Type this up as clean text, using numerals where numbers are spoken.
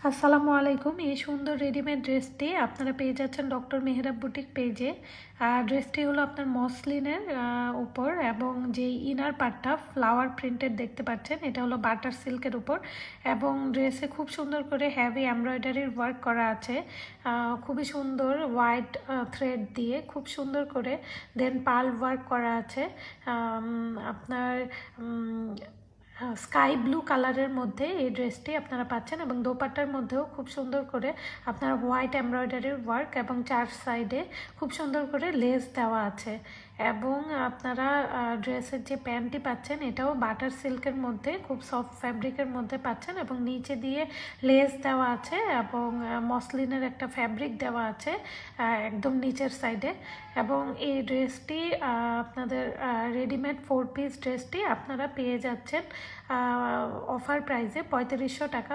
আসসালামু আলাইকুম। এই সুন্দর রেডিমেড ড্রেসটি আপনারা পেয়ে যাচ্ছেন ডক্টর মেহরাব বুটিক পেজে। ড্রেসটি হলো আপনার মসলিনের উপর, এবং যে ইনার পার্টটা ফ্লাওয়ার প্রিন্টেড দেখতে পাচ্ছেন, এটা হলো বাটার সিল্কের উপর, এবং ড্রেসে খুব সুন্দর করে হেভি এমব্রয়ডারির ওয়ার্ক করা আছে। খুবই সুন্দর হোয়াইট থ্রেড দিয়ে খুব সুন্দর করে দেন পার্ল ওয়ার্ক করা আছে। আপনার স্কাই ব্লু কালারের মধ্যে এই ড্রেসটি আপনারা পাচ্ছেন, এবং দোপাট্টার মধ্যেও খুব সুন্দর করে আপনার হোয়াইট এমব্রয়ডারির ওয়ার্ক এবং চার সাইডে খুব সুন্দর করে লেস দেওয়া আছে। এবং আপনারা ড্রেসের যে প্যান্টটি পাচ্ছেন এটাও বাটার সিল্কের মধ্যে খুব সফট ফ্যাব্রিকের মধ্যে পাচ্ছেন, এবং নিচে দিয়ে লেস দেওয়া আছে এবং মসলিনের একটা ফ্যাব্রিক দেওয়া আছে একদম নিচের সাইডে। এবং এই ড্রেসটি আপনাদের রেডিমেড 4 পিস ড্রেসটি আপনারা পেয়ে যাচ্ছেন অফার প্রাইসে 3500 টাকা।